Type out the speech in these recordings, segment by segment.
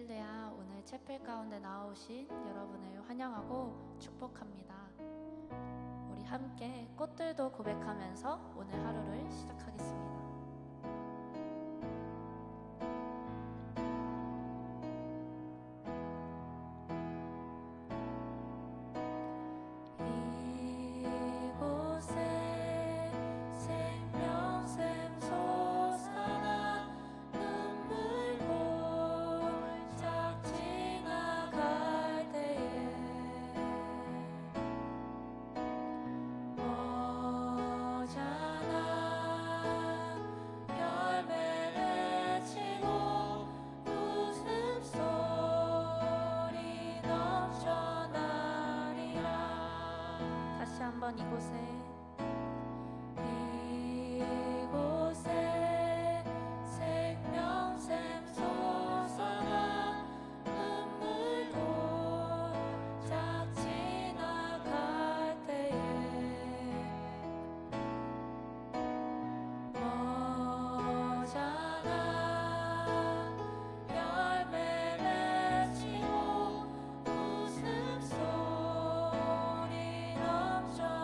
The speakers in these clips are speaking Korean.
할렐루야. 오늘 채플 가운데 나오신 여러분을 환영하고 축복합니다. 우리 함께 꽃들도 고백하면서 오늘 하루를 시작하겠습니다. 한번 이곳에 생명샘 솟아나 눈물도 쫙 지나갈 때에 머잖아 열매 맺히고 웃음소리 넘쳐나리라.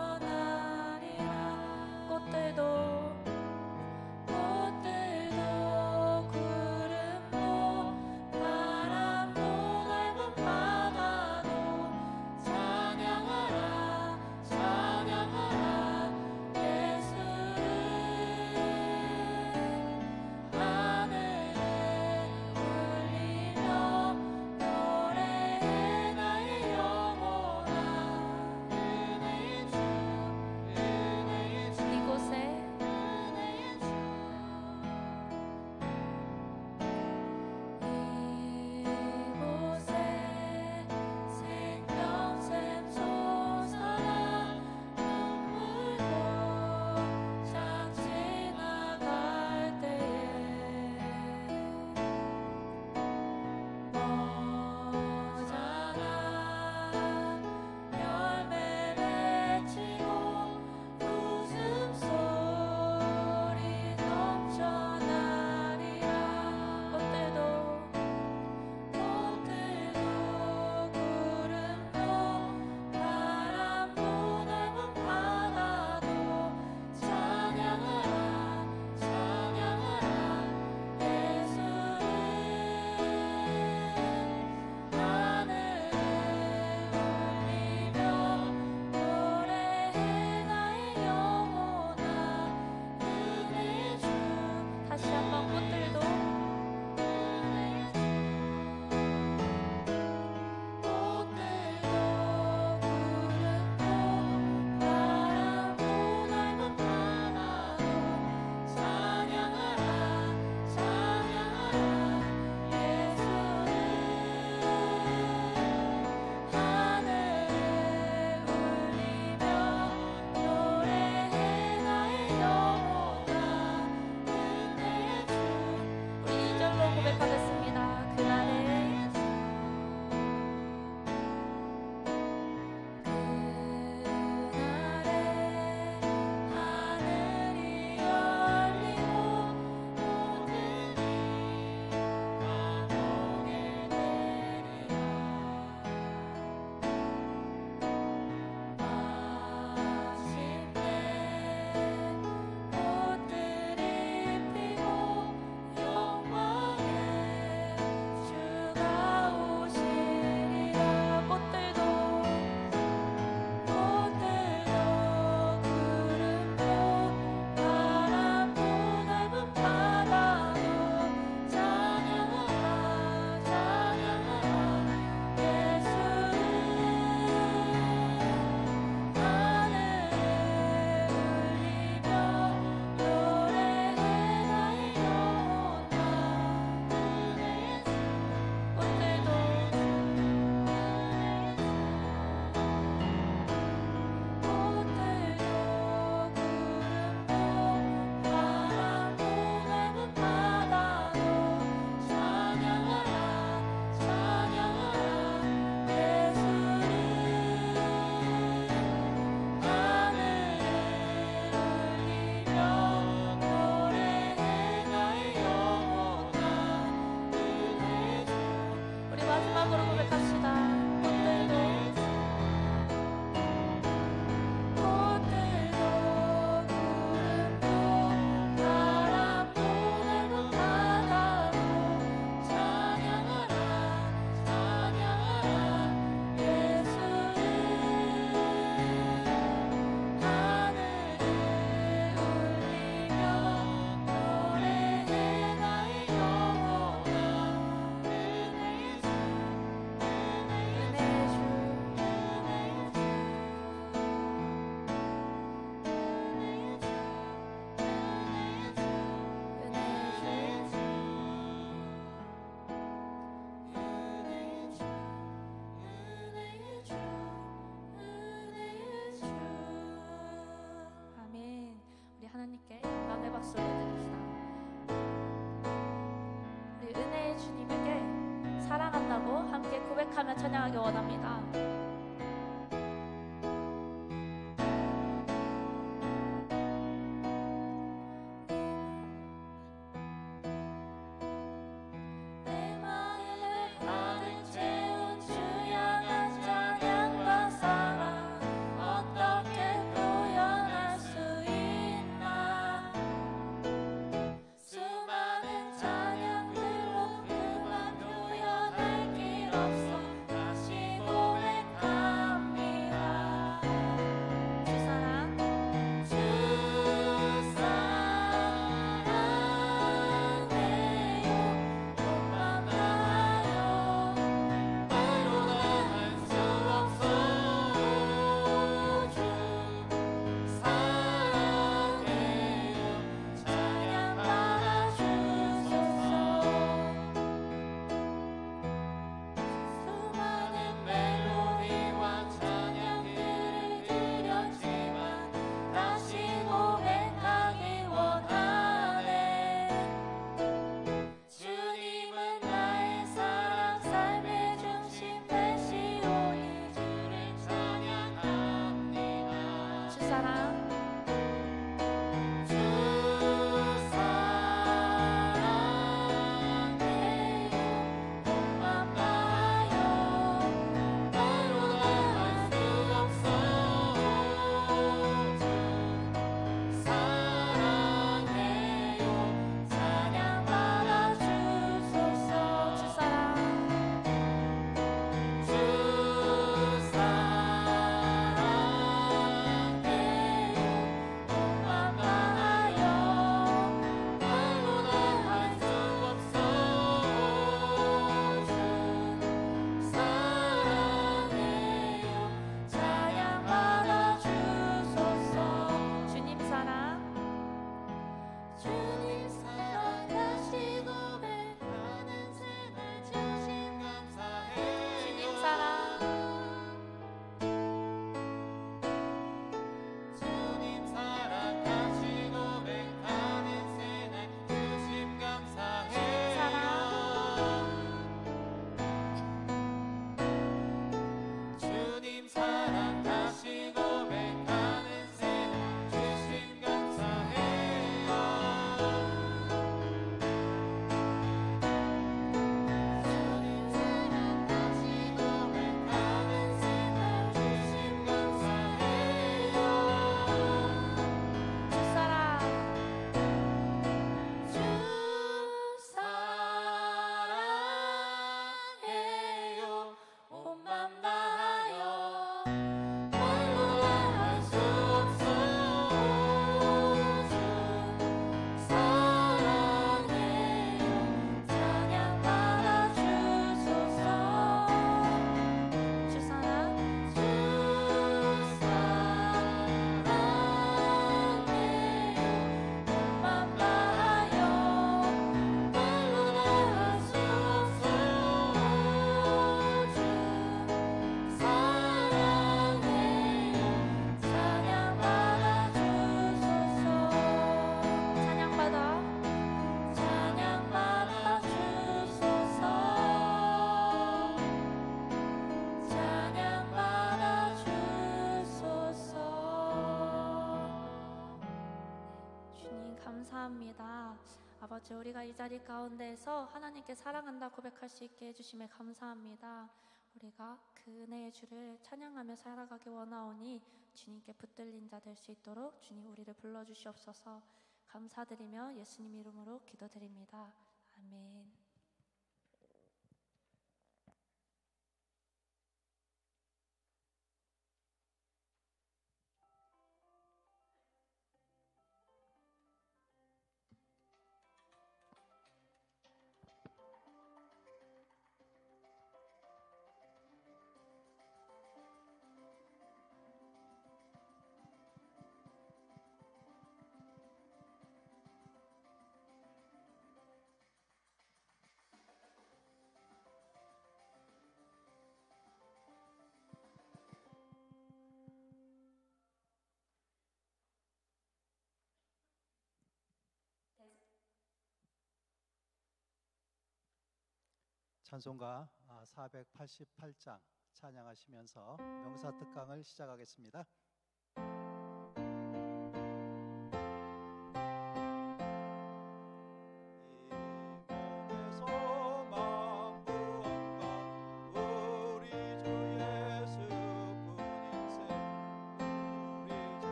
고백하며 찬양하기 원합니다. 내 마음을 가득 채운 주 향한 찬양과 사랑 어떻게 표현할 수 있나. 수많은 찬양들로 그만 표현할 길 없어 다시 고백합니다. 주 사랑 주 사랑해요. 몸만 다하여 말로 다 할 수 없어. 주 사랑해요. 찬양 받아주소서. 수많은 멜로디와 찬양들을 드렸지만 다시 고백하기 원하네. 주님은 나의 사랑 삶의 중심 되시오니 주를 찬양합니다. 주 사랑 주 사랑해요. 몸만 다하여 말로 다 할 수 없어. 주 사랑해요. 찬양 받아주소서. 주 사랑 주 사랑해요. 몸만 다하여 말로 다 할 수 없어. 주 사랑해요. 찬양 받아주소서. 주님 사랑 주님 사랑 다시 고백하는 새날 진심 감사해. 주님 사랑 주님 사랑 다시 고백하는 새날 진심 감사해. 주님 사랑 다시 고백하는 새날 진심 감사해요. 주님 사랑 다시 고백하는 새날 진심 감사해요. 주 사랑 주 사랑해요. 온맘 다하여 말로 다 할 수 없어. 주 사랑해요. 찬양 받아주소서. 주 사랑 주 사랑해요. 몸만 다하여 말로 다 할 수 없어. 주 사랑해요. 찬양 받아주소서. 찬양 받아 찬양 받아주소서. 찬양 받아주소서. 주님 감사합니다. 아버지, 우리가 이 자리 가운데에서 하나님께 사랑한다 고백할 수 있게 해주심에 감사합니다. 우리가 그 은혜의 주를 찬양하며 살아가기 원하오니 주님께 붙들린 자 될 수 있도록 주님 우리를 불러주시옵소서. 감사드리며 예수님 이름으로 기도드립니다. 아멘. 찬송가 488장 찬양하시면서 명사특강을 시작하겠습니다.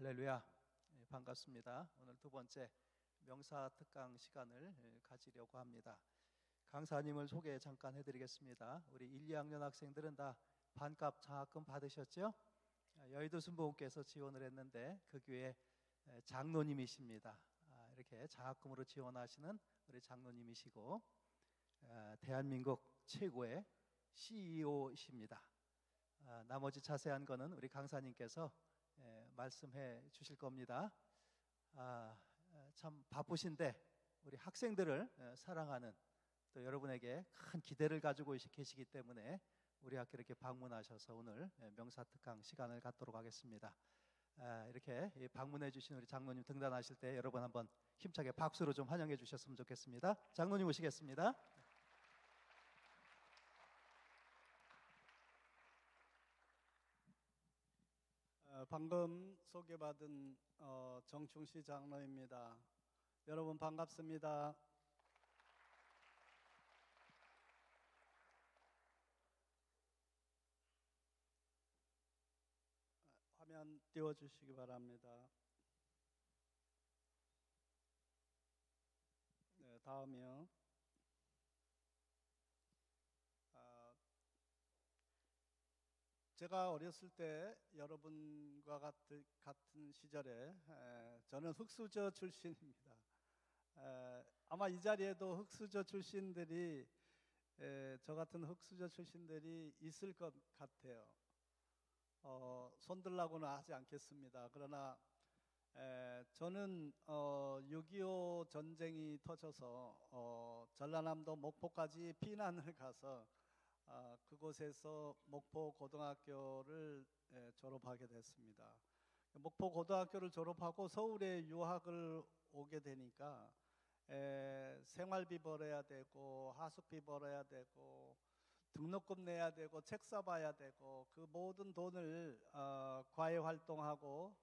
할렐루야, 반갑습니다. 오늘 두 번째 명사특강 시간을 가지려고 합니다. 강사님을 소개 잠깐 해드리겠습니다. 우리 1, 2학년 학생들은 다 반값 장학금 받으셨죠? 여의도 순복음께서 지원을 했는데 그 교회 장로님이십니다. 이렇게 장학금으로 지원하시는 우리 장로님이시고 대한민국 최고의 CEO이십니다. 나머지 자세한 거는 우리 강사님께서 말씀해 주실 겁니다. 참 바쁘신데 우리 학생들을 사랑하는 또 여러분에게 큰 기대를 가지고 계시기 때문에 우리 학교 이렇게 방문하셔서 오늘 명사특강 시간을 갖도록 하겠습니다. 이렇게 방문해 주신 우리 장로님 등단하실 때 여러분 한번 힘차게 박수로 좀 환영해 주셨으면 좋겠습니다. 장로님 오시겠습니다. 방금 소개받은 정충시 장로입니다. 여러분 반갑습니다. 화면 띄워주시기 바랍니다. 네, 다음이요. 제가 어렸을 때 여러분과 같은 시절에 저는 흑수저 출신입니다. 아마 이 자리에도 흑수저 출신들이 저 같은 흑수저 출신들이 있을 것 같아요. 손들라고는 하지 않겠습니다. 그러나 저는 6.25 전쟁이 터져서 전라남도 목포까지 피난을 가서 그곳에서 목포 고등학교를 졸업하게 됐습니다. 목포 고등학교를 졸업하고 서울에 유학을 오게 되니까 생활비 벌어야 되고 하숙비 벌어야 되고 등록금 내야 되고 책 사봐야 되고 그 모든 돈을 과외 활동하고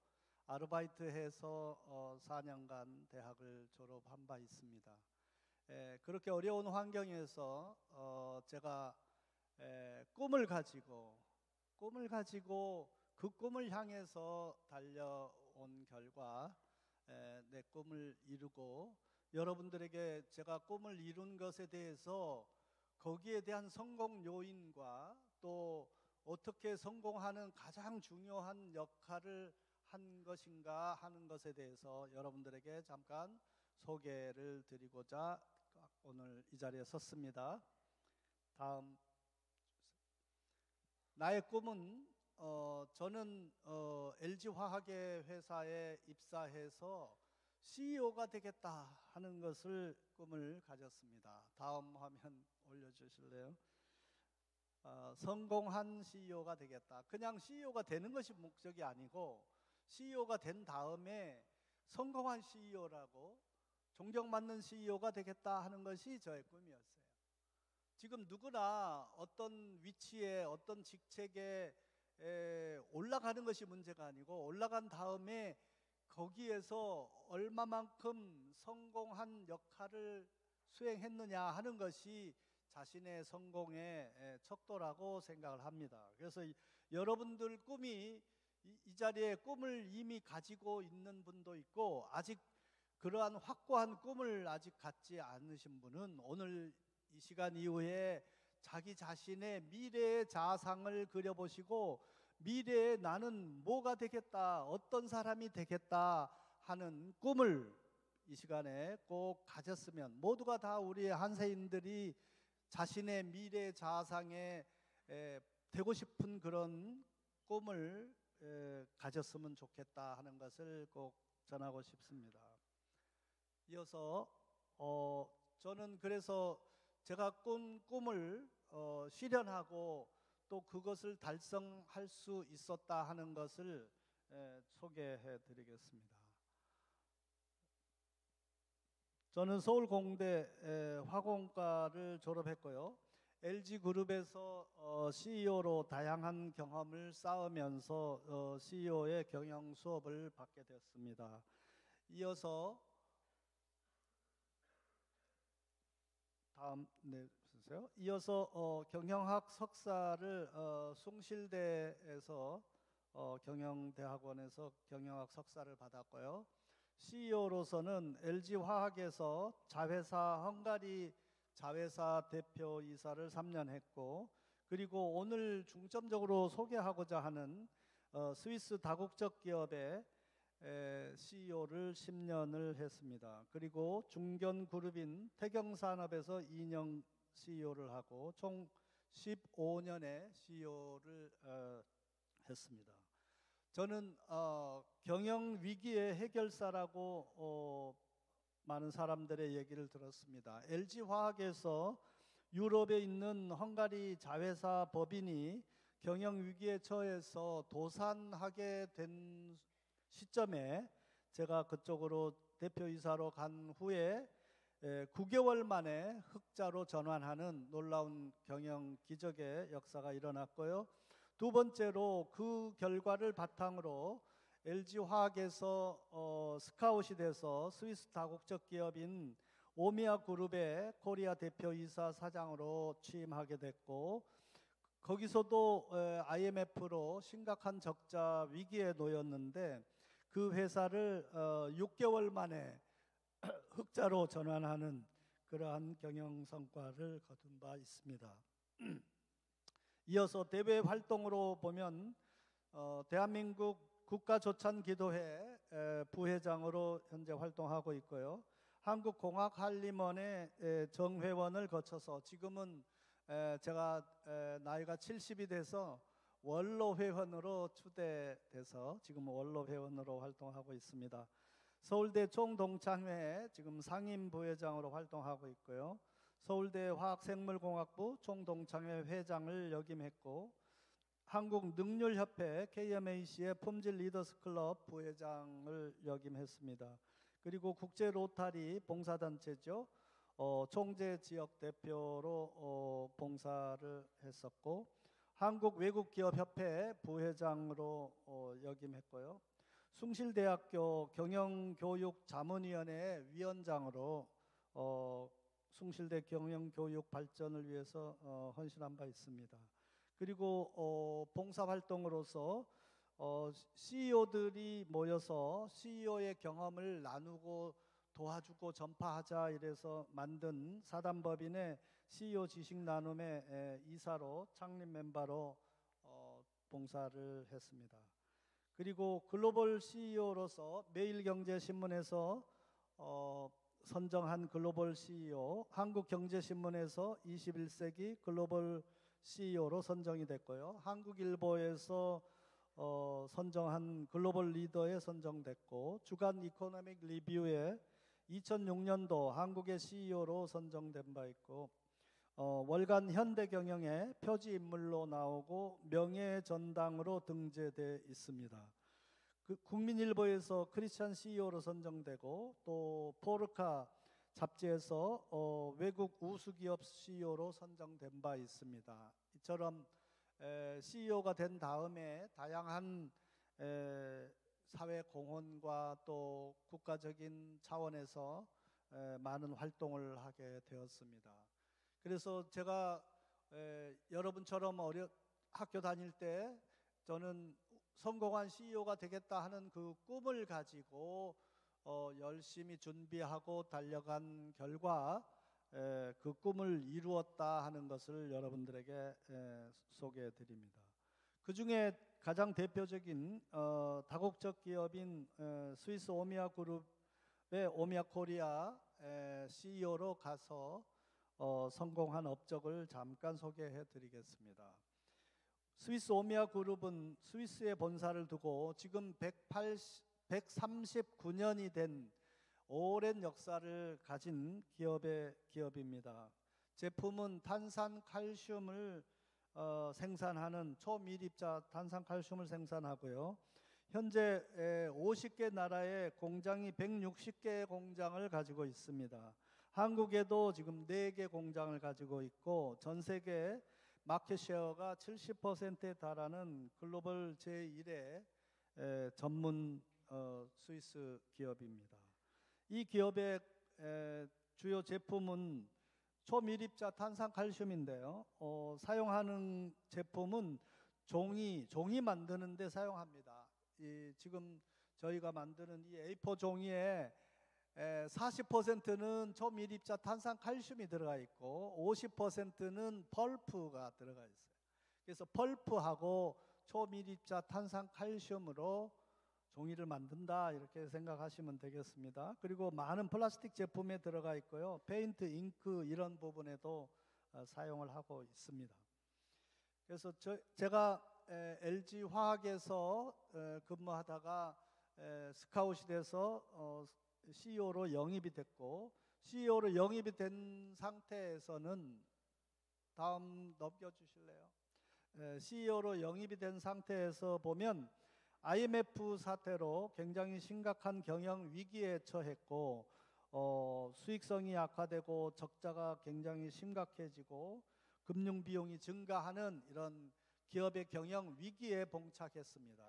아르바이트해서 4년간 대학을 졸업한 바 있습니다. 그렇게 어려운 환경에서 제가 꿈을 가지고 그 꿈을 향해서 달려온 결과 내 꿈을 이루고 여러분들에게 제가 꿈을 이룬 것에 대해서 거기에 대한 성공 요인과 또 어떻게 성공하는 가장 중요한 역할을 한 것인가 하는 것에 대해서 여러분들에게 잠깐 소개를 드리고자 오늘 이 자리에 섰습니다. 다음, 나의 꿈은 저는 LG화학의 회사에 입사해서 CEO가 되겠다 하는 것을 꿈을 가졌습니다. 다음 화면 올려주실래요? 성공한 CEO가 되겠다. 그냥 CEO가 되는 것이 목적이 아니고 CEO가 된 다음에 성공한 CEO라고 존경받는 CEO가 되겠다 하는 것이 저의 꿈이었어요. 지금 누구나 어떤 위치에 어떤 직책에 올라가는 것이 문제가 아니고 올라간 다음에 거기에서 얼마만큼 성공한 역할을 수행했느냐 하는 것이 자신의 성공의 척도라고 생각을 합니다. 그래서 여러분들 꿈이 이 자리에 꿈을 이미 가지고 있는 분도 있고 아직 그러한 확고한 꿈을 아직 갖지 않으신 분은 오늘 이 시간 이후에 자기 자신의 미래의 자상을 그려보시고 미래에 나는 뭐가 되겠다, 어떤 사람이 되겠다 하는 꿈을 이 시간에 꼭 가졌으면 모두가 다 우리 한세인들이 자신의 미래 자상에 되고 싶은 그런 꿈을 가졌으면 좋겠다 하는 것을 꼭 전하고 싶습니다. 이어서 저는 그래서 제가 꾼 꿈을 실현하고 또 그것을 달성할 수 있었다 하는 것을 소개해 드리겠습니다. 저는 서울공대 화공과를 졸업했고요. LG그룹에서 CEO로 다양한 경험을 쌓으면서 CEO의 경영 수업을 받게 되었습니다. 이어서 경영학 석사를 숭실대에서 경영대학원에서 경영학 석사를 받았고요. CEO로서는 LG화학에서 자회사 헝가리 자회사 대표이사를 3년 했고, 그리고 오늘 중점적으로 소개하고자 하는 스위스 다국적 기업의 CEO를 10년을 했습니다. 그리고 중견그룹인 태경산업에서 2년 CEO를 하고 총 15년의 CEO를 했습니다. 저는 경영 위기의 해결사라고 많은 사람들의 얘기를 들었습니다. LG화학에서 유럽에 있는 헝가리 자회사 법인이 경영 위기에 처해서 도산하게 된 시점에 제가 그쪽으로 대표이사로 간 후에 9개월 만에 흑자로 전환하는 놀라운 경영 기적의 역사가 일어났고요. 두 번째로 그 결과를 바탕으로 LG화학에서 스카웃이 돼서 스위스 다국적 기업인 오미아 그룹의 코리아 대표이사 사장으로 취임하게 됐고, 거기서도 IMF로 심각한 적자 위기에 놓였는데 그 회사를 6개월 만에 흑자로 전환하는 그러한 경영 성과를 거둔 바 있습니다. 이어서 대외 활동으로 보면 대한민국 국가조찬기도회 부회장으로 현재 활동하고 있고요. 한국공학한림원의 정회원을 거쳐서 지금은 제가 나이가 70이 돼서 원로회원으로 추대돼서 지금 원로회원으로 활동하고 있습니다. 서울대 총동창회 지금 상임부회장으로 활동하고 있고요. 서울대 화학생물공학부 총동창회 회장을 역임했고, 한국능률협회 KMAC의 품질 리더스 클럽 부회장을 역임했습니다. 그리고 국제로타리 봉사단체죠. 총재 지역 대표로 봉사를 했었고, 한국외국기업협회 부회장으로 역임했고요. 숭실대학교 경영교육자문위원회 위원장으로 숭실대 경영교육 발전을 위해서 헌신한 바 있습니다. 그리고 봉사활동으로서 CEO들이 모여서 CEO의 경험을 나누고 도와주고 전파하자 이래서 만든 사단법인의 CEO 지식 나눔의 이사로 창립 멤버로 봉사를 했습니다. 그리고 글로벌 CEO로서 매일경제신문에서 선정한 글로벌 CEO, 한국경제신문에서 21세기 글로벌 CEO로 선정이 됐고요. 한국일보에서 선정한 글로벌 리더에 선정됐고, 주간 이코노믹 리뷰에 2006년도 한국의 CEO로 선정된 바 있고, 월간 현대경영의 표지 인물로 나오고 명예의 전당으로 등재돼 있습니다. 그 국민일보에서 크리스찬 CEO로 선정되고, 또 포르카 잡지에서 외국 우수기업 CEO로 선정된 바 있습니다. 이처럼 CEO가 된 다음에 다양한 사회 공헌과 또 국가적인 차원에서 많은 활동을 하게 되었습니다. 그래서 제가 여러분처럼 학교 다닐 때 저는 성공한 CEO가 되겠다 하는 그 꿈을 가지고 열심히 준비하고 달려간 결과 그 꿈을 이루었다 하는 것을 여러분들에게 소개해 드립니다. 그 중에 가장 대표적인 다국적 기업인 스위스 오미아 그룹의 오미아 코리아 CEO로 가서 성공한 업적을 잠깐 소개해 드리겠습니다. 스위스 오미아 그룹은 스위스에 본사를 두고 지금 139년이 된 오랜 역사를 가진 기업입니다. 제품은 탄산칼슘을 생산하는 초미립자 탄산칼슘을 생산하고요. 현재 50개 나라의 공장이 160개의 공장을 가지고 있습니다. 한국에도 지금 4개 공장을 가지고 있고, 전 세계 마켓 쉐어가 70%에 달하는 글로벌 제1의 전문 스위스 기업입니다. 이 기업의 주요 제품은 초미립자 탄산칼슘인데요. 사용하는 제품은 종이 만드는 데 사용합니다. 지금 저희가 만드는 이 A4 종이에 40%는 초미립자 탄산칼슘이 들어가 있고 50%는 펄프가 들어가 있어요. 그래서 펄프하고 초미립자 탄산칼슘으로 종이를 만든다, 이렇게 생각하시면 되겠습니다. 그리고 많은 플라스틱 제품에 들어가 있고요. 페인트, 잉크 이런 부분에도 사용을 하고 있습니다. 그래서 제가 LG 화학에서 근무하다가 스카웃이 돼서 CEO로 영입이 됐고, CEO로 영입이 된 상태에서는 다음 넘겨주실래요? CEO로 영입이 된 상태에서 보면 IMF 사태로 굉장히 심각한 경영 위기에 처했고, 수익성이 악화되고 적자가 굉장히 심각해지고 금융 비용이 증가하는 이런 기업의 경영 위기에 봉착했습니다.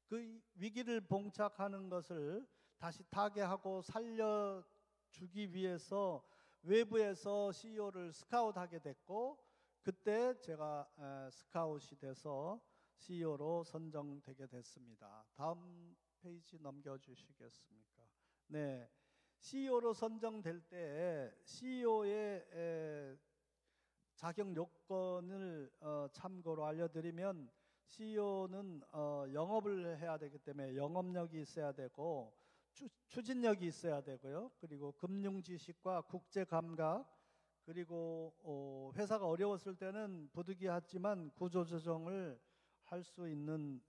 그 위기를 봉착하는 것을 다시 타개하고 살려주기 위해서 외부에서 CEO를 스카웃하게 됐고, 그때 제가 스카웃이 돼서 CEO로 선정되게 됐습니다. 다음 페이지 넘겨주시겠습니까? 네, CEO로 선정될 때 CEO의 자격 요건을 참고로 알려드리면, CEO는 영업을 해야 되기 때문에 영업력이 있어야 되고 추진력이 있어야 되고요. 그리고 금융 지식과 국제 감각, 그리고 회사가 어려웠을 때는 부득이하지만 구조조정을 할 수 있는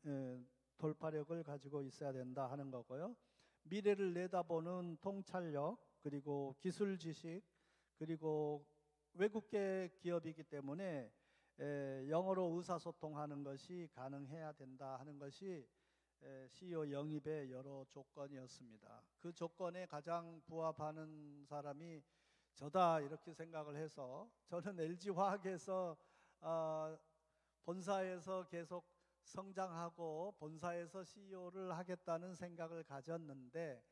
돌파력을 가지고 있어야 된다 하는 거고요. 미래를 내다보는 통찰력, 그리고 기술 지식, 그리고 외국계 기업이기 때문에 영어로 의사소통하는 것이 가능해야 된다 하는 것이 CEO 영입의 여러 조건이었습니다. 그 조건에 가장 부합하는 사람이 저다, 이렇게 생각을 해서 저는 LG화학에서 본사에서 계속 성장하고 본사에서 CEO를 하겠다는 생각을 가졌는데,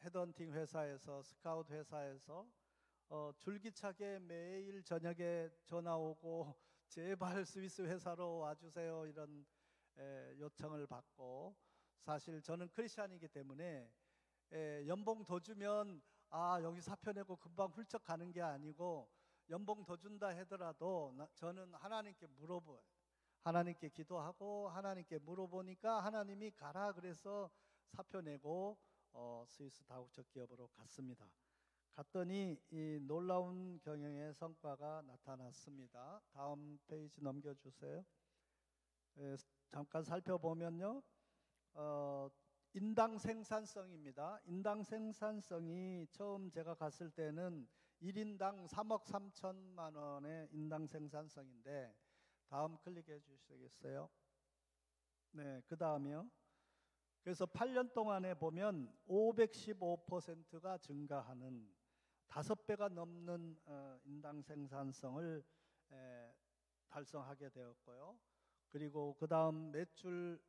헤드헌팅 회사에서, 스카웃 회사에서 줄기차게 매일 저녁에 전화 오고 제발 스위스 회사로 와주세요, 이런 요청을 받고, 사실 저는 크리스찬이기 때문에 연봉 더 주면 여기 사표 내고 금방 훌쩍 가는 게 아니고, 연봉 더 준다 하더라도 저는 하나님께 물어봐요. 하나님께 기도하고 하나님께 물어보니까 하나님이 가라 그래서 사표 내고 스위스 다국적 기업으로 갔습니다. 갔더니 이 놀라운 경영의 성과가 나타났습니다. 다음 페이지 넘겨주세요. 잠깐 살펴보면요. 인당 생산성입니다. 인당 생산성이 처음 제가 갔을 때는 1인당 3억 3천만 원의 인당 생산성인데, 다음 클릭해 주시겠어요? 네, 그 다음이요. 그래서 8년 동안에 보면 515%가 증가하는 5배가 넘는 인당 생산성을 달성하게 되었고요. 그리고 그 다음 매출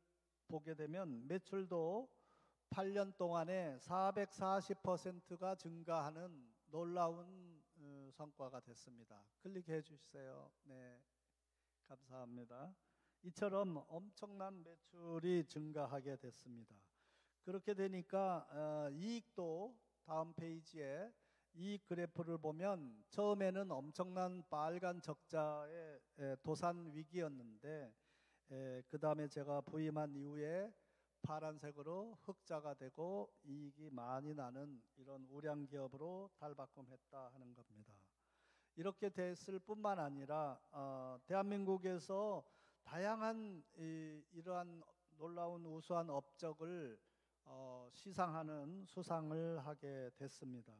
보게 되면 매출도 8년 동안에 440%가 증가하는 놀라운 성과가 됐습니다. 클릭해 주세요. 네, 감사합니다. 이처럼 엄청난 매출이 증가하게 됐습니다. 그렇게 되니까 이익도 다음 페이지에 이익 그래프를 보면 처음에는 엄청난 빨간 적자의 도산 위기였는데 그 다음에 제가 부임한 이후에 파란색으로 흑자가 되고 이익이 많이 나는 이런 우량 기업으로 탈바꿈했다 하는 겁니다. 이렇게 됐을 뿐만 아니라 대한민국에서 다양한 이러한 놀라운 우수한 업적을 시상하는 수상을 하게 됐습니다.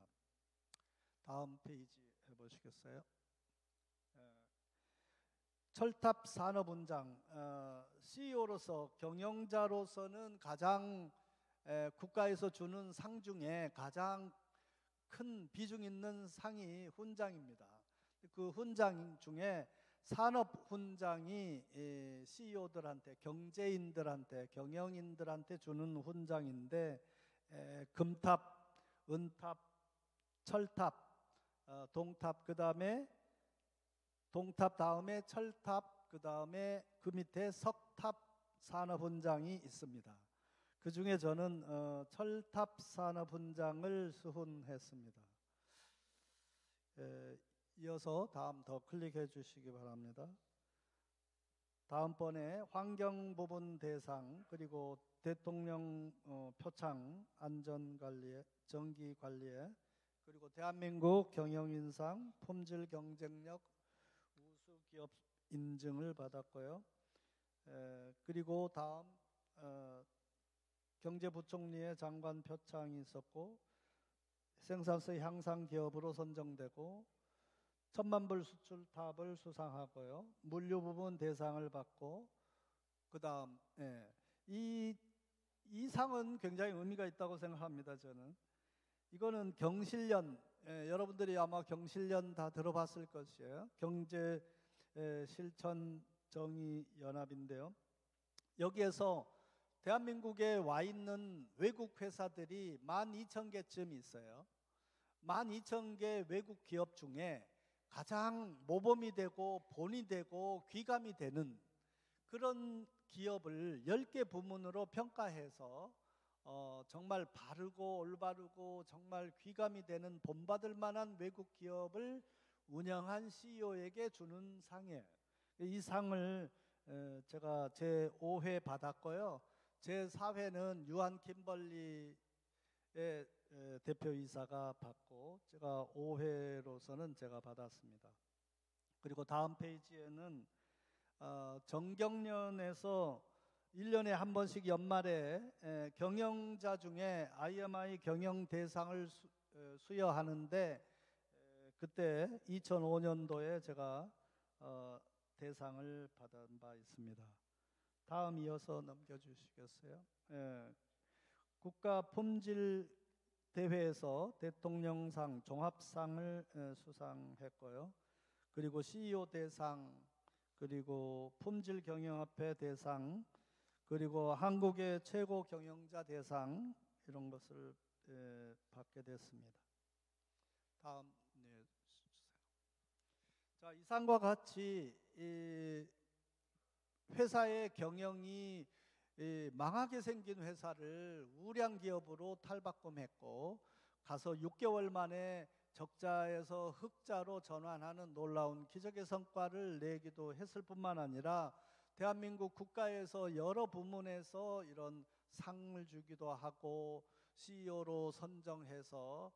다음 페이지 해보시겠어요? 철탑 산업훈장, CEO로서 경영자로서는 가장 국가에서 주는 상 중에 가장 큰 비중 있는 상이 훈장입니다. 그 훈장 중에 산업훈장이 CEO들한테, 경제인들한테, 경영인들한테 주는 훈장인데 금탑, 은탑, 철탑, 동탑, 그 다음에 동탑 다음에 철탑, 그 다음에 그 밑에 석탑 산업훈장이 있습니다. 그 중에 저는 철탑 산업훈장을 수훈했습니다. 이어서 다음 더 클릭해 주시기 바랍니다. 다음번에 환경 부분 대상, 그리고 대통령 표창 안전관리에, 정기관리에, 그리고 대한민국 경영인상 품질 경쟁력 우수기업 인증을 받았고요. 그리고 다음 경제부총리의 장관 표창이 있었고, 생산성 향상 기업으로 선정되고, 1,000만 불 수출탑을 수상하고요. 물류 부분 대상을 받고, 그 다음 이 상은 굉장히 의미가 있다고 생각합니다. 저는 이거는 경실련, 여러분들이 아마 경실련 다 들어봤을 것이에요. 경제 실천 정의 연합인데요. 여기에서 대한민국에 와 있는 외국 회사들이 12,000개쯤 있어요. 12,000개 외국 기업 중에 가장 모범이 되고 본이 되고 귀감이 되는 그런 기업을 10개 부문으로 평가해서 정말 바르고 올바르고 정말 귀감이 되는 본받을 만한 외국 기업을 운영한 CEO에게 주는 상이에요. 이 상을 제가 제5회 받았고요. 제4회는 유한 킴벌리의 대표이사가 받고, 제가 5회로서는 제가 받았습니다. 그리고 다음 페이지에는 정경련에서 1년에 한 번씩 연말에 경영자 중에 IMI 경영 대상을 수여하는데, 그때 2005년도에 제가 대상을 받은 바 있습니다. 다음 이어서 넘겨주시겠어요? 국가 품질 대회에서 대통령상 종합상을 수상했고요. 그리고 CEO 대상, 그리고 품질 경영협회 대상, 그리고 한국의 최고 경영자 대상, 이런 것을 받게 됐습니다. 다음 주세요. 자, 이 상과 같이 회사의 경영이 망하게 생긴 회사를 우량 기업으로 탈바꿈했고, 가서 6개월 만에 적자에서 흑자로 전환하는 놀라운 기적의 성과를 내기도 했을 뿐만 아니라 대한민국 국가에서 여러 부문에서 이런 상을 주기도 하고 CEO로 선정해서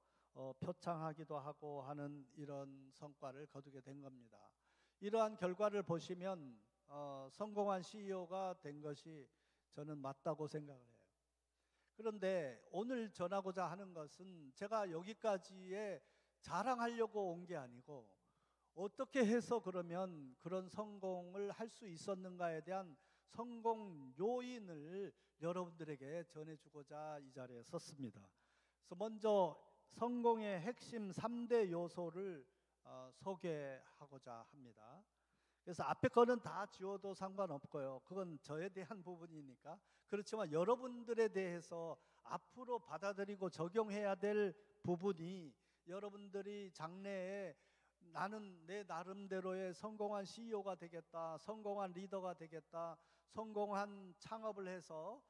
표창하기도 하고 하는 이런 성과를 거두게 된 겁니다. 이러한 결과를 보시면 성공한 CEO가 된 것이 저는 맞다고 생각을 해요. 그런데 오늘 전하고자 하는 것은 제가 여기까지에 자랑하려고 온 게 아니고 어떻게 해서 그러면 그런 성공을 할 수 있었는가에 대한 성공 요인을 여러분들에게 전해주고자 이 자리에 섰습니다. 그래서 먼저 성공의 핵심 3대 요소를 소개하고자 합니다. 그래서 앞에 거는 다 지워도 상관없고요. 그건 저에 대한 부분이니까. 그렇지만 여러분들에 대해서 앞으로 받아들이고 적용해야 될 부분이 여러분들이 장래에 나는 내 나름대로의 성공한 CEO가 되겠다, 성공한 리더가 되겠다, 성공한 창업을 해서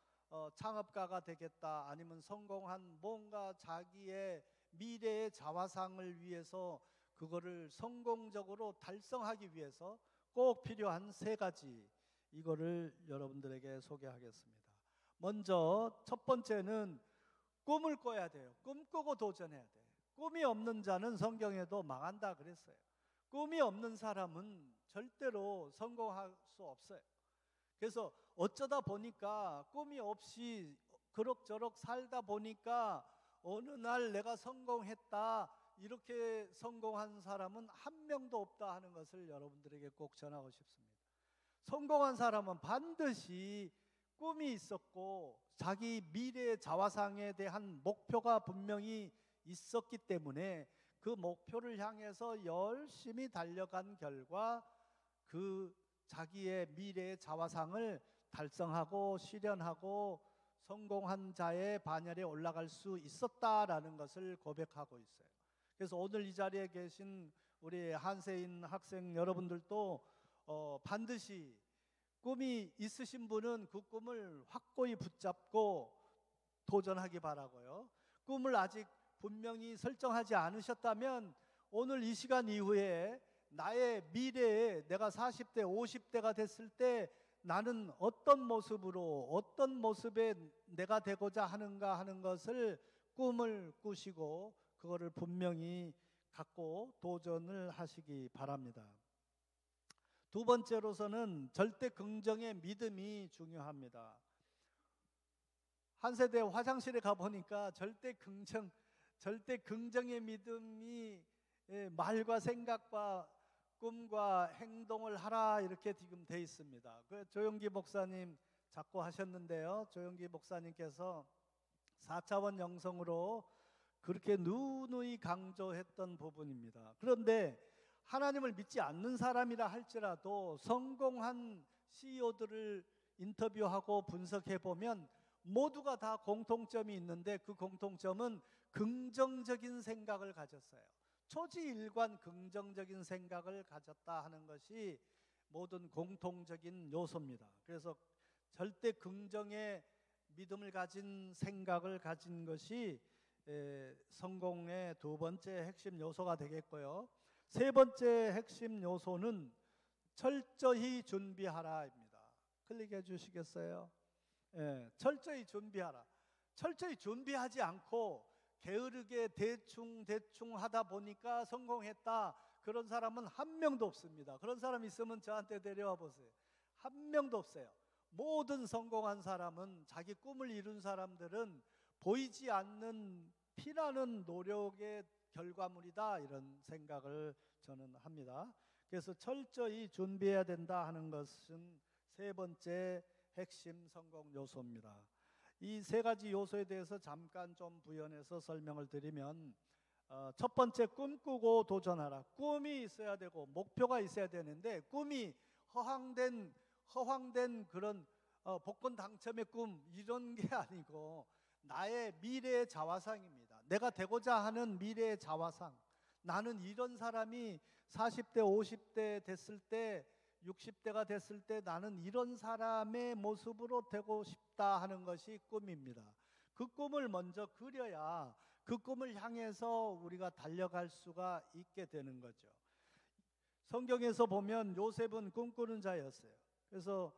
창업가가 되겠다, 아니면 성공한 뭔가 자기의 미래의 자화상을 위해서 그거를 성공적으로 달성하기 위해서 꼭 필요한 3가지, 이거를 여러분들에게 소개하겠습니다. 먼저 첫 번째는 꿈을 꿔야 돼요. 꿈꾸고 도전해야 돼요. 꿈이 없는 자는 성경에도 망한다 그랬어요. 꿈이 없는 사람은 절대로 성공할 수 없어요. 그래서 어쩌다 보니까 꿈이 없이 그럭저럭 살다 보니까 어느 날 내가 성공했다, 이렇게 성공한 사람은 한 명도 없다 하는 것을 여러분들에게 꼭 전하고 싶습니다. 성공한 사람은 반드시 꿈이 있었고 자기 미래의 자화상에 대한 목표가 분명히 있었기 때문에 그 목표를 향해서 열심히 달려간 결과 그 자기의 미래의 자화상을 달성하고 실현하고 성공한 자의 반열에 올라갈 수 있었다라는 것을 고백하고 있어요. 그래서 오늘 이 자리에 계신 우리 한세인 학생 여러분들도 반드시 꿈이 있으신 분은 그 꿈을 확고히 붙잡고 도전하기 바라고요. 꿈을 아직 분명히 설정하지 않으셨다면 오늘 이 시간 이후에 나의 미래에 내가 40대, 50대가 됐을 때 나는 어떤 모습으로, 어떤 모습에 내가 되고자 하는가 하는 것을 꿈을 꾸시고 그거를 분명히 갖고 도전을 하시기 바랍니다. 두 번째로서는 절대 긍정의 믿음이 중요합니다. 한 세대 화장실에 가보니까 절대 긍정의 믿음이 말과 생각과 꿈과 행동을 하라 이렇게 지금 돼 있습니다. 그 조용기 목사님 자꾸 하셨는데요. 조용기 목사님께서 4차원 영성으로 그렇게 누누이 강조했던 부분입니다. 그런데 하나님을 믿지 않는 사람이라 할지라도 성공한 CEO들을 인터뷰하고 분석해 보면 모두가 다 공통점이 있는데 그 공통점은 긍정적인 생각을 가졌어요. 초지일관 긍정적인 생각을 가졌다 하는 것이 모든 공통적인 요소입니다. 그래서 절대 긍정의 믿음을 가진 생각을 가진 것이 성공의 두 번째 핵심 요소가 되겠고요. 세 번째 핵심 요소는 철저히 준비하라입니다. 클릭해 주시겠어요? 철저히 준비하라. 철저히 준비하지 않고 게으르게 대충 하다 보니까 성공했다, 그런 사람은 한 명도 없습니다. 그런 사람 있으면 저한테 데려와 보세요. 한 명도 없어요. 모든 성공한 사람은, 자기 꿈을 이룬 사람들은 보이지 않는 피나는 노력의 결과물이다, 이런 생각을 저는 합니다. 그래서 철저히 준비해야 된다 하는 것은 세 번째 핵심 성공 요소입니다. 이 3가지 요소에 대해서 잠깐 좀 부연해서 설명을 드리면, 첫 번째, 꿈꾸고 도전하라. 꿈이 있어야 되고 목표가 있어야 되는데 꿈이 허황된 그런 복권 당첨의 꿈, 이런 게 아니고 나의 미래의 자화상입니다. 내가 되고자 하는 미래의 자화상. 나는 이런 사람이 40대, 50대 됐을 때, 60대가 됐을 때 나는 이런 사람의 모습으로 되고 싶다 하는 것이 꿈입니다. 그 꿈을 먼저 그려야 그 꿈을 향해서 우리가 달려갈 수가 있게 되는 거죠. 성경에서 보면 요셉은 꿈꾸는 자였어요. 그래서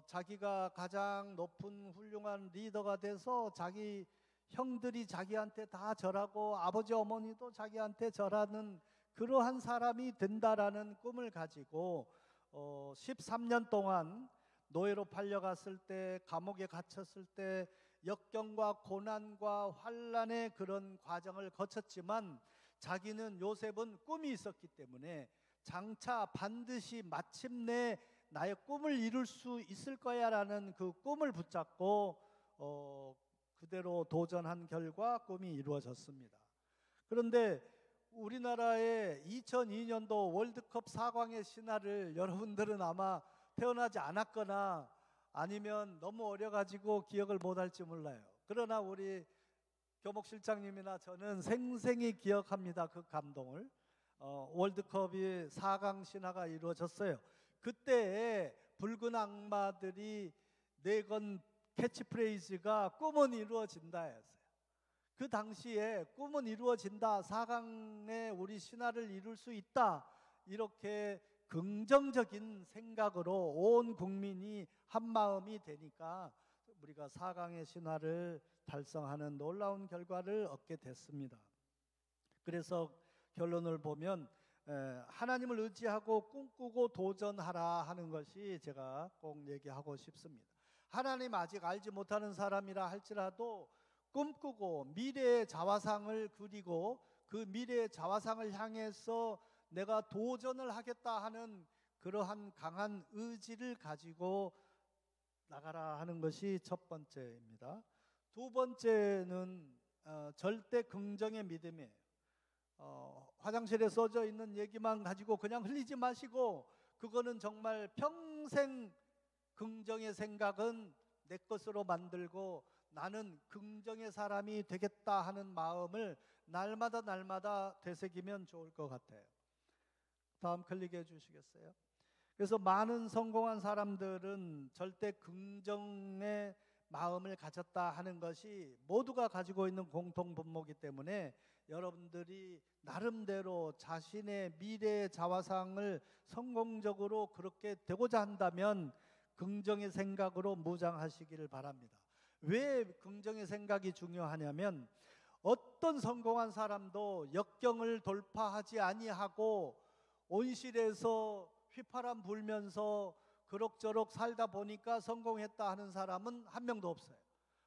자기가 가장 높은 훌륭한 리더가 돼서 자기 형들이 자기한테 다 절하고 아버지 어머니도 자기한테 절하는 그러한 사람이 된다라는 꿈을 가지고 13년 동안 노예로 팔려갔을 때, 감옥에 갇혔을 때 역경과 고난과 환난의 그런 과정을 거쳤지만 자기는, 요셉은 꿈이 있었기 때문에 장차 반드시 마침내 나의 꿈을 이룰 수 있을 거야라는 그 꿈을 붙잡고 그대로 도전한 결과 꿈이 이루어졌습니다. 그런데 우리나라의 2002년도 월드컵 4강의 신화를 여러분들은 아마 태어나지 않았거나 아니면 너무 어려가지고 기억을 못할지 몰라요. 그러나 우리 교목실장님이나 저는 생생히 기억합니다. 그 감동을. 월드컵이 4강 신화가 이루어졌어요. 그때 붉은 악마들이 내건 캐치프레이즈가 꿈은 이루어진다였어요. 그 당시에 꿈은 이루어진다, 4강에 우리 신화를 이룰 수 있다, 이렇게 긍정적인 생각으로 온 국민이 한마음이 되니까 우리가 4강의 신화를 달성하는 놀라운 결과를 얻게 됐습니다. 그래서 결론을 보면 하나님을 의지하고 꿈꾸고 도전하라 하는 것이 제가 꼭 얘기하고 싶습니다. 하나님 아직 알지 못하는 사람이라 할지라도 꿈꾸고 미래의 자화상을 그리고 그 미래의 자화상을 향해서 내가 도전을 하겠다 하는 그러한 강한 의지를 가지고 나가라 하는 것이 첫 번째입니다. 두 번째는 절대 긍정의 믿음이에요. 화장실에 써져 있는 얘기만 가지고 그냥 흘리지 마시고, 그거는 정말 평생 긍정의 생각은 내 것으로 만들고 나는 긍정의 사람이 되겠다 하는 마음을 날마다 되새기면 좋을 것 같아요. 다음 클릭해 주시겠어요? 그래서 많은 성공한 사람들은 절대 긍정의 마음을 가졌다 하는 것이 모두가 가지고 있는 공통 분모이기 때문에 여러분들이 나름대로 자신의 미래의 자화상을 성공적으로 그렇게 되고자 한다면 긍정의 생각으로 무장하시기를 바랍니다. 왜 긍정의 생각이 중요하냐면 어떤 성공한 사람도 역경을 돌파하지 아니하고 온실에서 휘파람 불면서 그럭저럭 살다 보니까 성공했다 하는 사람은 한 명도 없어요.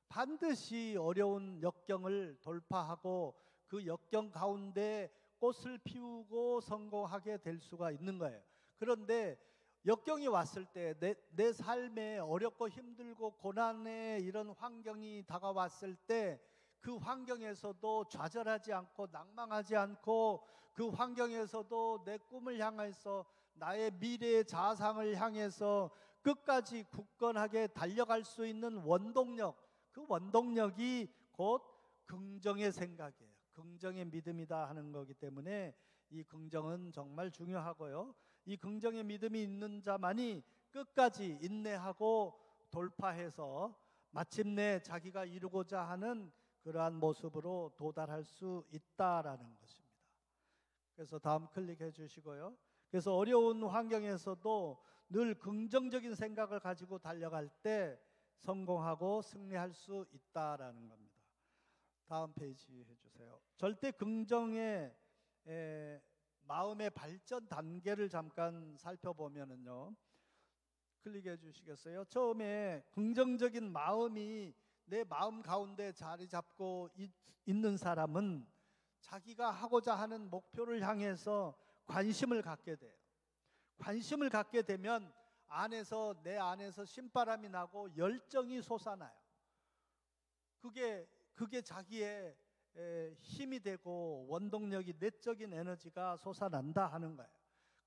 반드시 어려운 역경을 돌파하고 그 역경 가운데 꽃을 피우고 성공하게 될 수가 있는 거예요. 그런데 역경이 왔을 때 내 삶에 어렵고 힘들고 고난의 이런 환경이 다가왔을 때 그 환경에서도 좌절하지 않고 낭망하지 않고 그 환경에서도 내 꿈을 향해서 나의 미래의 자아상을 향해서 끝까지 굳건하게 달려갈 수 있는 원동력, 그 원동력이 곧 긍정의 생각이에요. 긍정의 믿음이다 하는 거기 때문에 이 긍정은 정말 중요하고요. 이 긍정의 믿음이 있는 자만이 끝까지 인내하고 돌파해서 마침내 자기가 이루고자 하는 그러한 모습으로 도달할 수 있다라는 것입니다. 그래서 다음 클릭해 주시고요. 그래서 어려운 환경에서도 늘 긍정적인 생각을 가지고 달려갈 때 성공하고 승리할 수 있다라는 겁니다. 다음 페이지 해주세요. 절대 긍정의 마음의 발전 단계를 잠깐 살펴보면은요. 클릭해 주시겠어요? 처음에 긍정적인 마음이 내 마음 가운데 자리 잡고 있는 사람은 자기가 하고자 하는 목표를 향해서 관심을 갖게 돼요. 관심을 갖게 되면 내 안에서 신바람이 나고 열정이 솟아나요. 그게 자기의 힘이 되고 원동력이, 내적인 에너지가 솟아난다 하는 거예요.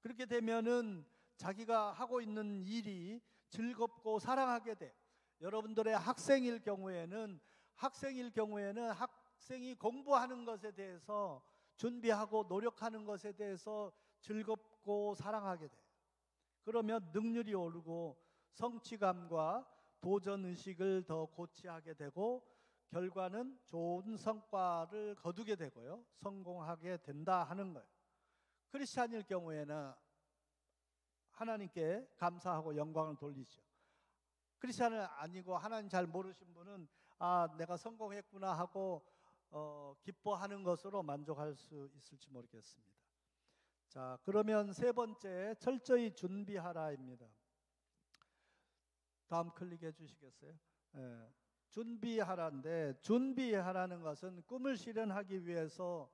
그렇게 되면은 자기가 하고 있는 일이 즐겁고 사랑하게 돼요. 여러분들의 학생일 경우에는 학생이 공부하는 것에 대해서 준비하고 노력하는 것에 대해서 즐겁고 사랑하게 돼요. 그러면 능률이 오르고 성취감과 도전의식을 더 고취하게 되고 결과는 좋은 성과를 거두게 되고요. 성공하게 된다 하는 거예요. 크리스찬일 경우에는 하나님께 감사하고 영광을 돌리죠. 크리스천은 아니고 하나님 잘 모르신 분은 내가 성공했구나 하고 기뻐하는 것으로 만족할 수 있을지 모르겠습니다. 자, 그러면 세 번째, 철저히 준비하라입니다. 다음 클릭해 주시겠어요? 준비하라인데, 준비하라는 것은 꿈을 실현하기 위해서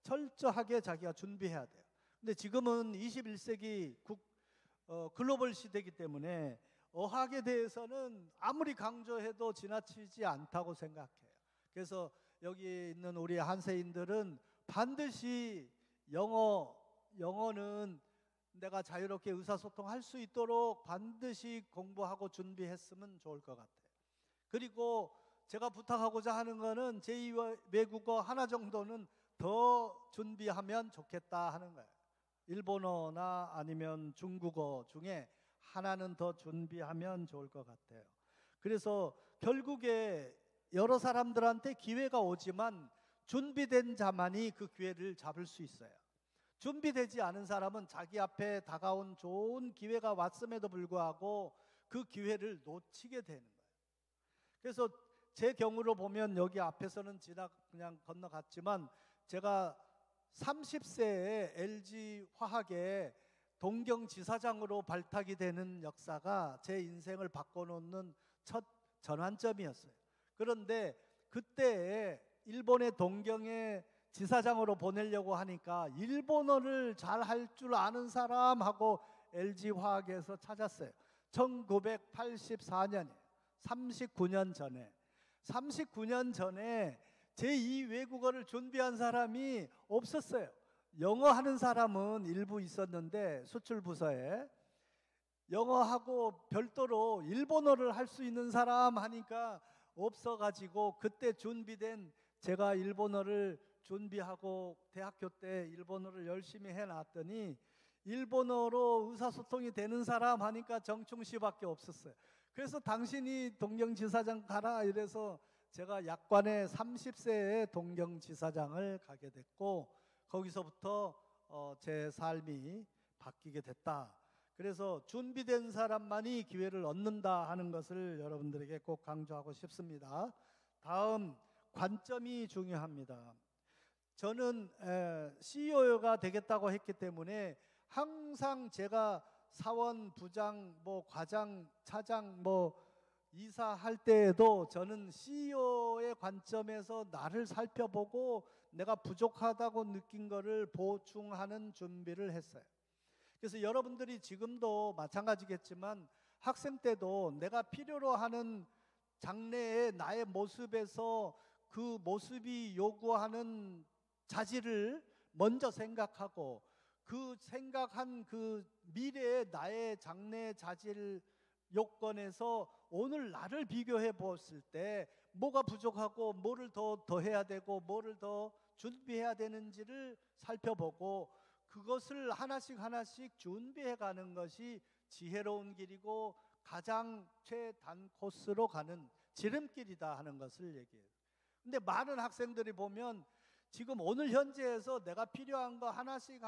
철저하게 자기가 준비해야 돼요. 근데 지금은 21세기 글로벌 시대이기 때문에 어학에 대해서는 아무리 강조해도 지나치지 않다고 생각해요. 그래서 여기 있는 우리 한세인들은 반드시 영어는 내가 자유롭게 의사소통할 수 있도록 반드시 공부하고 준비했으면 좋을 것 같아요. 그리고 제가 부탁하고자 하는 거는 제2 외국어 하나 정도는 더 준비하면 좋겠다 하는 거예요. 일본어나 아니면 중국어 중에 하나는 더 준비하면 좋을 것 같아요. 그래서 결국에 여러 사람들한테 기회가 오지만 준비된 자만이 그 기회를 잡을 수 있어요. 준비되지 않은 사람은 자기 앞에 다가온 좋은 기회가 왔음에도 불구하고 그 기회를 놓치게 되는 거예요. 그래서 제 경우로 보면 여기 앞에서는 그냥 건너갔지만 제가 30세에 LG 화학의 동경지사장으로 발탁이 되는 역사가 제 인생을 바꿔놓는 첫 전환점이었어요. 그런데 그때 일본의 동경에 지사장으로 보내려고 하니까 일본어를 잘 할 줄 아는 사람하고 LG 화학에서 찾았어요. 1984년이에요. 39년 전에 제2 외국어를 준비한 사람이 없었어요. 영어 하는 사람은 일부 있었는데 수출부서에 영어하고 별도로 일본어를 할 수 있는 사람 하니까 없어가지고 그때 준비된 제가 일본어를 준비하고 대학교 때 일본어를 열심히 해놨더니 일본어로 의사소통이 되는 사람 하니까 정충 씨밖에 없었어요. 그래서 당신이 동경지사장 가라 이래서 제가 약관의 30세에 동경지사장을 가게 됐고 거기서부터 제 삶이 바뀌게 됐다. 그래서 준비된 사람만이 기회를 얻는다 하는 것을 여러분들에게 꼭 강조하고 싶습니다. 다음 관점이 중요합니다. 저는 CEO가 되겠다고 했기 때문에 항상 제가 사원, 부장, 과장, 차장, 이사할 때에도 저는 CEO의 관점에서 나를 살펴보고 내가 부족하다고 느낀 거를 보충하는 준비를 했어요. 그래서 여러분들이 지금도 마찬가지겠지만 학생 때도 내가 필요로 하는 장래의 나의 모습에서 그 모습이 요구하는 자질을 먼저 생각하고 그 생각한 그 미래의 나의 장래의 자질 요건에서 오늘 나를 비교해 보았을 때 뭐가 부족하고 뭐를 더 해야 되고 뭐를 더 준비해야 되는지를 살펴보고 그것을 하나씩 준비해 가는 것이 지혜로운 길이고 가장 최단 코스로 가는 지름길이다 하는 것을 얘기해요. 근데 많은 학생들이 보면 지금 오늘 현재에서 내가 필요한 거 하나씩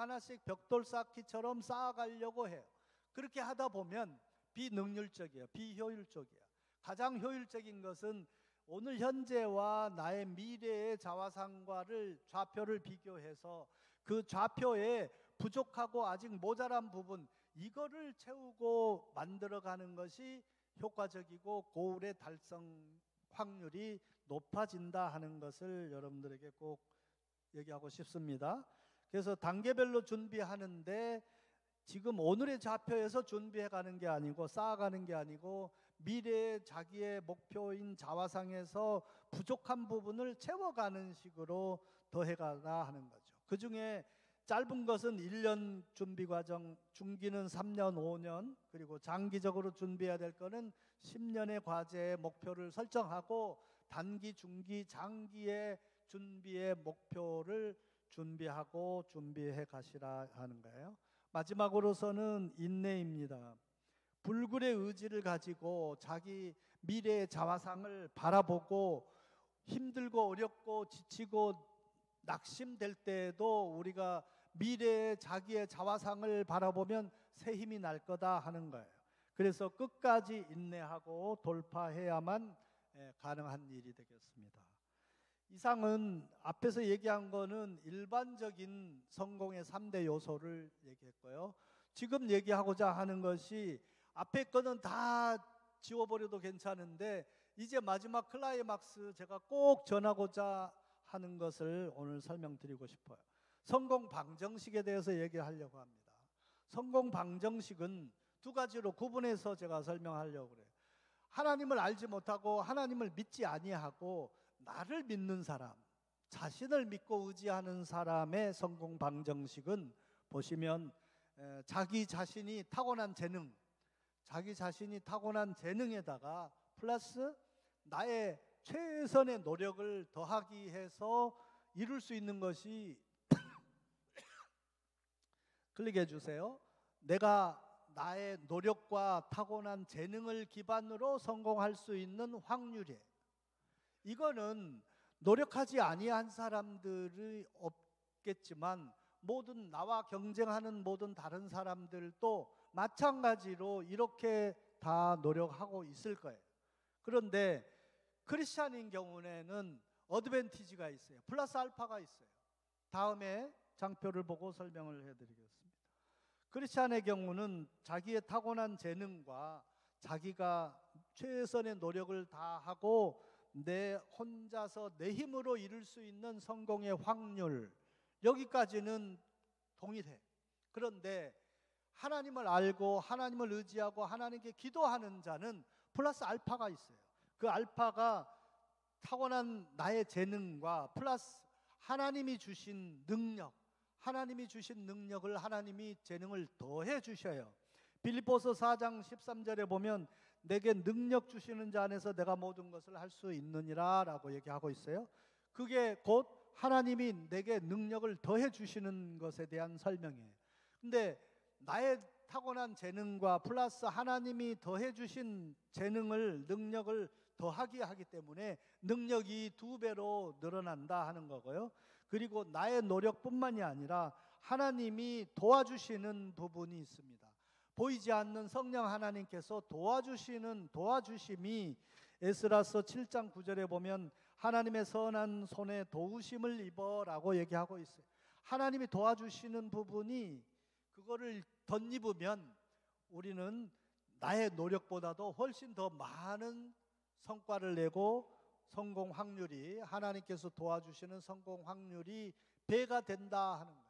벽돌 쌓기처럼 쌓아가려고 해요. 그렇게 하다 보면 비능률적이에요. 비효율적이에요. 가장 효율적인 것은 오늘 현재와 나의 미래의 자화상과를 좌표를 비교해서 그 좌표에 부족하고 아직 모자란 부분 이거를 채우고 만들어가는 것이 효과적이고 고울의 달성 확률이 높아진다 하는 것을 여러분들에게 꼭 얘기하고 싶습니다. 그래서 단계별로 준비하는데 지금 오늘의 좌표에서 준비해가는 게 아니고 쌓아가는 게 아니고 미래의 자기의 목표인 자화상에서 부족한 부분을 채워가는 식으로 더해가라 하는 거죠. 그 중에 짧은 것은 1년 준비과정, 중기는 3년, 5년, 그리고 장기적으로 준비해야 될 거는 10년의 과제의 목표를 설정하고 단기, 중기, 장기의 준비의 목표를 준비해 가시라 하는 거예요. 마지막으로서는 인내입니다. 불굴의 의지를 가지고 자기 미래의 자화상을 바라보고 힘들고 어렵고 지치고 낙심될 때에도 우리가 미래의 자기의 자화상을 바라보면 새 힘이 날 거다 하는 거예요. 그래서 끝까지 인내하고 돌파해야만 가능한 일이 되겠습니다. 이상은 앞에서 얘기한 거는 일반적인 성공의 3대 요소를 얘기했고요. 지금 얘기하고자 하는 것이 앞에 거는 다 지워버려도 괜찮은데 이제 마지막 클라이막스 제가 꼭 전하고자 하는 것을 오늘 설명드리고 싶어요. 성공 방정식에 대해서 얘기하려고 합니다. 성공 방정식은 두 가지로 구분해서 제가 설명하려고 그래요. 하나님을 알지 못하고 하나님을 믿지 아니하고 나를 믿는 사람, 자신을 믿고 의지하는 사람의 성공 방정식은 보시면 자기 자신이 타고난 재능, 자기 자신이 타고난 재능에다가 플러스 나의 최선의 노력을 더하기 해서 이룰 수 있는 것이 클릭해 주세요. 내가 나의 노력과 타고난 재능을 기반으로 성공할 수 있는 확률이에요. 이거는 노력하지 아니한 사람들이 없겠지만 모든 나와 경쟁하는 모든 다른 사람들도 마찬가지로 이렇게 다 노력하고 있을 거예요. 그런데 크리스찬인 경우에는 어드밴티지가 있어요. 플러스 알파가 있어요. 다음에 장표를 보고 설명을 해드리겠습니다. 크리스찬의 경우는 자기의 타고난 재능과 자기가 최선의 노력을 다하고 내 혼자서 내 힘으로 이룰 수 있는 성공의 확률, 여기까지는 동일해. 그런데 하나님을 알고 하나님을 의지하고 하나님께 기도하는 자는 플러스 알파가 있어요. 그 알파가 타고난 나의 재능과 플러스 하나님이 주신 능력, 하나님이 주신 능력을 하나님이 재능을 더해 주셔요. 빌립보서 4장 13절에 보면 내게 능력 주시는 자 안에서 내가 모든 것을 할 수 있느니라 라고 얘기하고 있어요. 그게 곧 하나님이 내게 능력을 더해 주시는 것에 대한 설명이에요. 근데 나의 타고난 재능과 플러스 하나님이 더해 주신 재능을, 능력을 더하게 하기 때문에 능력이 2배로 늘어난다 하는 거고요. 그리고 나의 노력뿐만이 아니라 하나님이 도와주시는 부분이 있습니다. 보이지 않는 성령 하나님께서 도와주시는 도와주심이 에스라서 7장 9절에 보면 하나님의 선한 손에 도우심을 입어라고 얘기하고 있어요. 하나님이 도와주시는 부분이 그거를 덧입으면 우리는 나의 노력보다도 훨씬 더 많은 성과를 내고 성공 확률이, 하나님께서 도와주시는 성공 확률이 배가 된다 하는 거예요.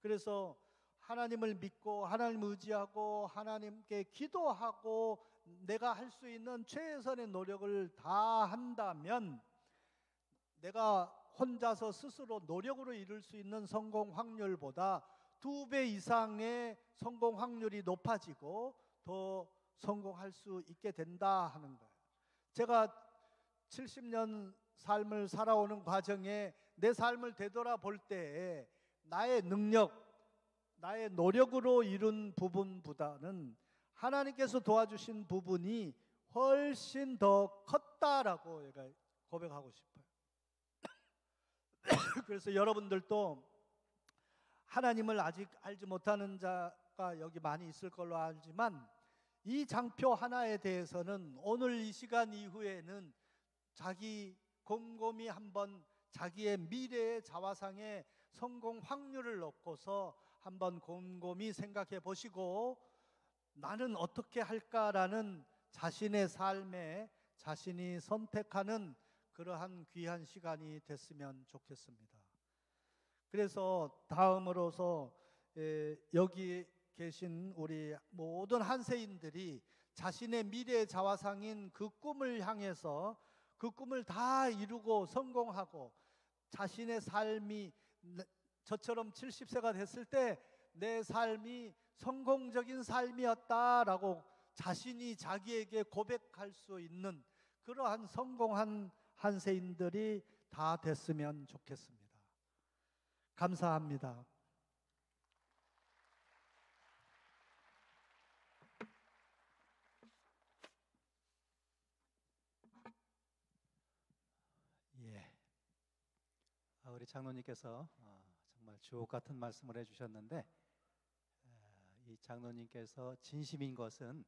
그래서 하나님을 믿고 하나님을 의지하고 하나님께 기도하고 내가 할 수 있는 최선의 노력을 다 한다면 내가 혼자서 스스로 노력으로 이룰 수 있는 성공 확률보다 2배 이상의 성공 확률이 높아지고 더 성공할 수 있게 된다 하는 거예요. 제가 70년 삶을 살아오는 과정에 내 삶을 되돌아볼 때에 나의 능력, 나의 노력으로 이룬 부분보다는 하나님께서 도와주신 부분이 훨씬 더 컸다라고 제가 고백하고 싶어요. 그래서 여러분들도 하나님을 아직 알지 못하는 자가 여기 많이 있을 걸로 알지만 이 장표 하나에 대해서는 오늘 이 시간 이후에는 자기 곰곰이 한번 자기의 미래의 자화상의 성공 확률을 놓고서 한번 곰곰이 생각해 보시고 나는 어떻게 할까라는 자신의 삶에 자신이 선택하는 그러한 귀한 시간이 됐으면 좋겠습니다. 그래서 다음으로서 여기 계신 우리 모든 한세인들이 자신의 미래의 자화상인 그 꿈을 향해서 그 꿈을 다 이루고 성공하고 자신의 삶이 저처럼 70세가 됐을 때 내 삶이 성공적인 삶이었다라고 자신이 자기에게 고백할 수 있는 그러한 성공한 한세인들이 다 됐으면 좋겠습니다. 감사합니다. 예. 우리 장로님께서 정말 주옥 같은 말씀을 해주셨는데 이 장로님께서 진심인 것은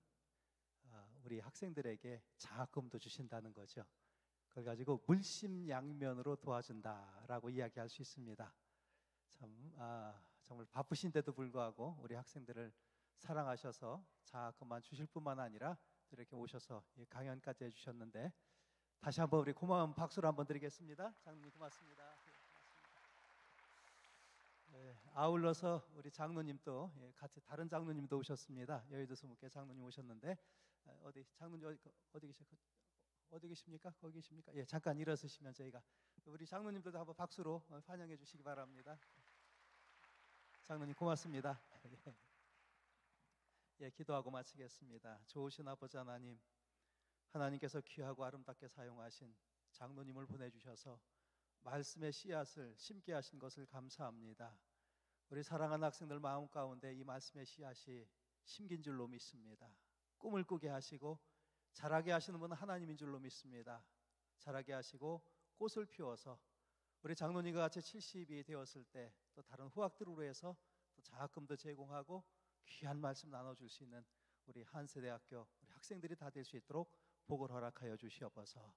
우리 학생들에게 장학금도 주신다는 거죠. 그걸 가지고 물심양면으로 도와준다라고 이야기할 수 있습니다. 참 정말 바쁘신데도 불구하고 우리 학생들을 사랑하셔서 장학금만 주실 뿐만 아니라 이렇게 오셔서 강연까지 해주셨는데 다시 한번 우리 고마운 박수를 한번 드리겠습니다. 장로님 고맙습니다. 네, 아울러서 우리 장로님도 같이 다른 장로님도 오셨습니다. 여의도 수목회 장로님 오셨는데 어디 장로님 어디 계십니까? 거기 계십니까? 예, 잠깐 일어서시면 저희가 우리 장로님들도 한번 박수로 환영해 주시기 바랍니다. 장로님 고맙습니다. 예, 기도하고 마치겠습니다. 좋으신 아버지 하나님, 하나님께서 귀하고 아름답게 사용하신 장로님을 보내주셔서 말씀의 씨앗을 심게 하신 것을 감사합니다. 우리 사랑하는 학생들 마음 가운데 이 말씀의 씨앗이 심긴 줄로 믿습니다. 꿈을 꾸게 하시고 자라게 하시는 분은 하나님인 줄로 믿습니다. 자라게 하시고 꽃을 피워서 우리 장로님과 같이 70이 되었을 때 또 다른 후학들로 해서 또 장학금도 제공하고 귀한 말씀 나눠줄 수 있는 우리 한세대학교 우리 학생들이 다 될 수 있도록 복을 허락하여 주시옵소서.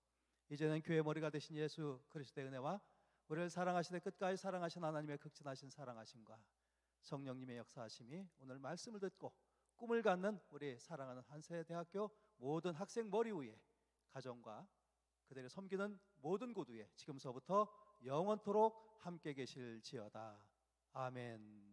이제는 교회 머리가 되신 예수 그리스도의 은혜와 우리를 사랑하시되 끝까지 사랑하신 하나님의 극진하신 사랑하심과 성령님의 역사하심이 오늘 말씀을 듣고 꿈을 갖는 우리 사랑하는 한세대학교 모든 학생 머리 위에 가정과 그들을 섬기는 모든 곳 위에 지금서부터 영원토록 함께 계실지어다. 아멘.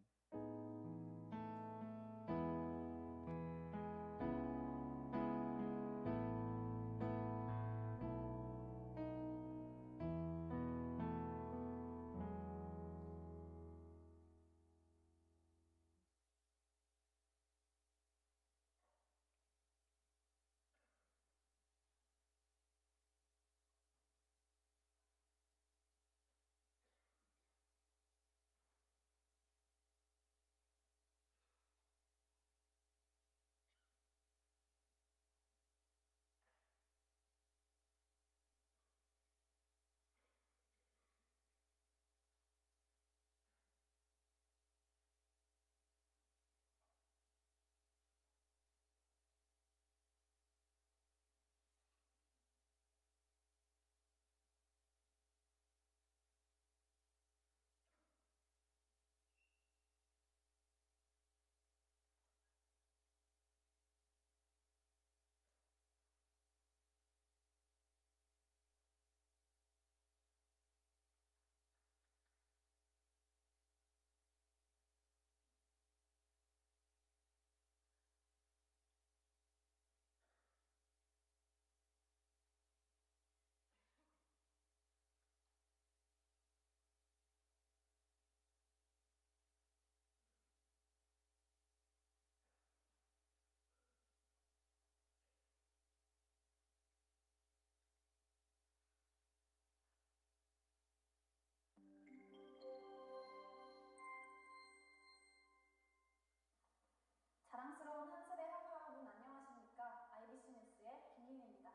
자랑스러운 한세대 학우 여러분 안녕하십니까? IBC 뉴스의 김민입니다.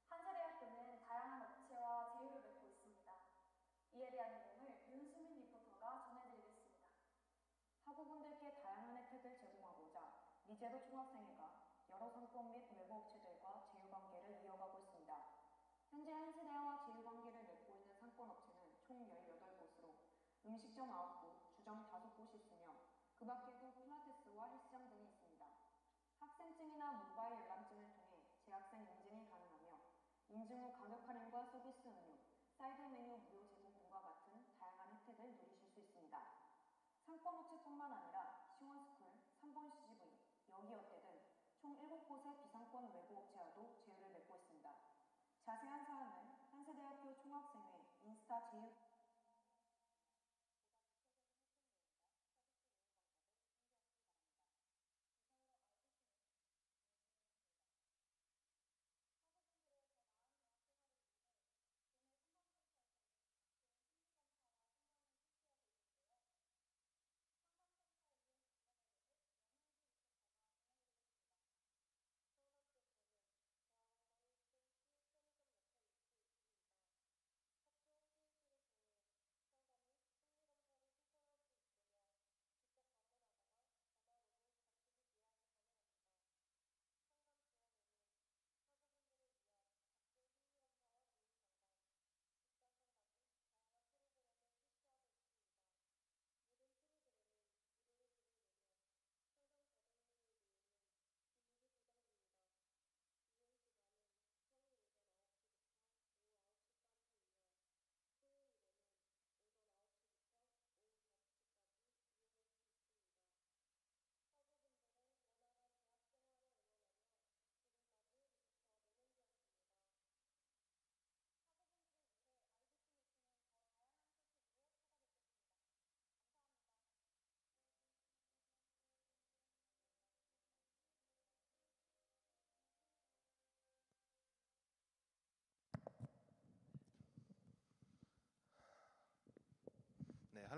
한세대학교는 다양한 업체와 제휴를 맺고 있습니다. 이에 대한 내용을 윤수민 리포터가 전해드리겠습니다. 학우분들께 다양한 혜택을 제공하고자 미제도 총학생회가 여러 상권 및 외부업체들과 제휴관계를 이어가고 있습니다. 현재 한세대와 제휴관계를 맺고 있는 상권업체는 총 18곳으로 음식점 9곳, 주점 5곳이 있으며 그 밖에도 필라테스와 헬스장 등이 있습니다. 학생증이나 모바일 열람증을 통해 재학생 인증이 가능하며 인증 후 가격 할인과 서비스 음료, 사이드 메뉴 무료 제공 등과 같은 다양한 혜택을 누리실 수 있습니다. 상권업체뿐만 아니라 시원스쿨, 삼본 CGV, 여기어때 등 총 7곳의 비상권 외부업체와도 제휴를 맺고 있습니다. 자세한 사항은 한세대학교 총학생회 인스타 제휴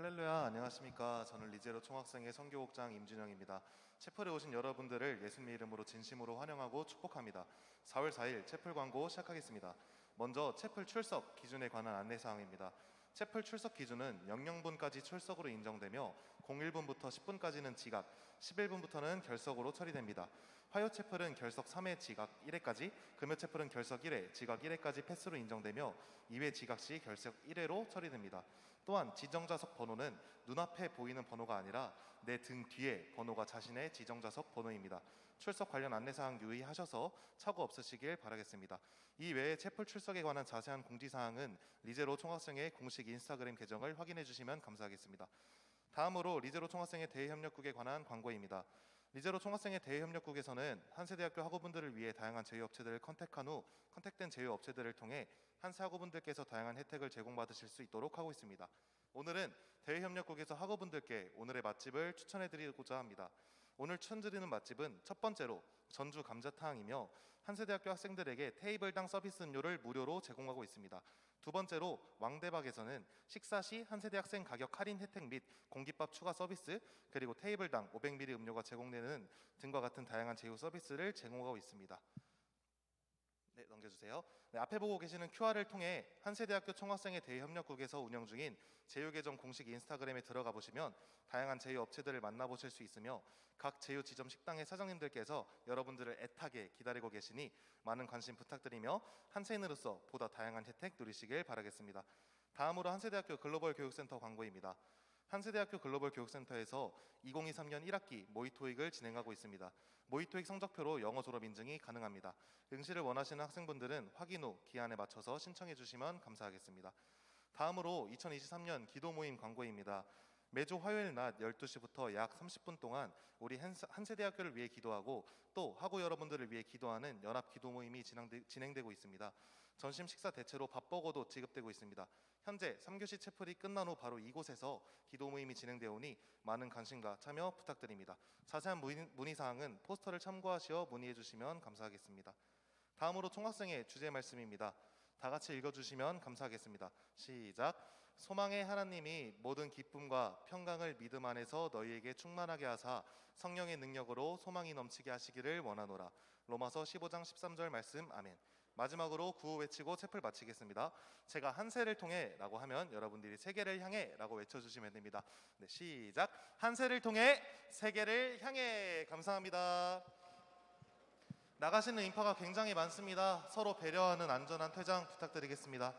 할렐루야, 안녕하십니까. 저는 리제로 총학생회 선교국장 임준영입니다. 채플에 오신 여러분들을 예수님의 이름으로 진심으로 환영하고 축복합니다. 4월 4일 채플 광고 시작하겠습니다. 먼저 채플 출석 기준에 관한 안내사항입니다. 채플 출석 기준은 00분까지 출석으로 인정되며 01분부터 10분까지는 지각, 11분부터는 결석으로 처리됩니다. 화요 채플은 결석 3회 지각 1회까지, 금요 채플은 결석 1회, 지각 1회까지 패스로 인정되며 2회 지각 시 결석 1회로 처리됩니다. 또한 지정좌석 번호는 눈앞에 보이는 번호가 아니라 내 등 뒤에 번호가 자신의 지정좌석 번호입니다. 출석 관련 안내사항 유의하셔서 착오 없으시길 바라겠습니다. 이 외에 채플 출석에 관한 자세한 공지사항은 리제로 총학생회 공식 인스타그램 계정을 확인해 주시면 감사하겠습니다. 다음으로 리제로 총학생회 대외협력국에 관한 광고입니다. 리제로 총학생회 대외협력국에서는 한세대학교 학우분들을 위해 다양한 제휴업체들을 컨택한 후 컨택된 제휴업체들을 통해 한세 학우분들께서 다양한 혜택을 제공받으실 수 있도록 하고 있습니다. 오늘은 대외협력국에서 학우분들께 오늘의 맛집을 추천해드리고자 합니다. 오늘 추천드리는 맛집은 첫 번째로 전주 감자탕이며 한세대학교 학생들에게 테이블당 서비스 음료를 무료로 제공하고 있습니다. 두 번째로 왕대박에서는 식사 시 한세대 학생 가격 할인 혜택 및 공깃밥 추가 서비스, 그리고 테이블당 500ml 음료가 제공되는 등과 같은 다양한 제휴 서비스를 제공하고 있습니다. 네, 넘겨주세요. 네, 앞에 보고 계시는 QR을 통해 한세대학교 총학생회 대외협력국에서 운영 중인 제휴계정 공식 인스타그램에 들어가 보시면 다양한 제휴 업체들을 만나보실 수 있으며 각 제휴 지점 식당의 사장님들께서 여러분들을 애타게 기다리고 계시니 많은 관심 부탁드리며 한세인으로서 보다 다양한 혜택 누리시길 바라겠습니다. 다음으로 한세대학교 글로벌 교육센터 광고입니다. 한세대학교 글로벌 교육센터에서 2023년 1학기 모의토익을 진행하고 있습니다. 모의토익 성적표로 영어 졸업 인증이 가능합니다. 응시를 원하시는 학생분들은 확인 후 기한에 맞춰서 신청해 주시면 감사하겠습니다. 다음으로 2023년 기도 모임 광고입니다. 매주 화요일 낮 12시부터 약 30분 동안 우리 한세대학교를 위해 기도하고 또 학우 여러분들을 위해 기도하는 연합 기도 모임이 진행되고 있습니다. 점심 식사 대체로 밥버거도 지급되고 있습니다. 현재 3교시 채플이 끝난 후 바로 이곳에서 기도 모임이 진행되어 오니 많은 관심과 참여 부탁드립니다. 자세한 문의사항은 포스터를 참고하시어 문의해 주시면 감사하겠습니다. 다음으로 총학생회 주제 말씀입니다. 다 같이 읽어주시면 감사하겠습니다. 시작. 소망의 하나님이 모든 기쁨과 평강을 믿음 안에서 너희에게 충만하게 하사 성령의 능력으로 소망이 넘치게 하시기를 원하노라. 로마서 15장 13절 말씀. 아멘. 마지막으로 구호 외치고 채플 마치겠습니다. 제가 한세를 통해 라고 하면 여러분들이 세계를 향해 라고 외쳐주시면 됩니다. 네, 시작. 한세를 통해 세계를 향해. 감사합니다. 나가시는 인파가 굉장히 많습니다. 서로 배려하는 안전한 퇴장 부탁드리겠습니다.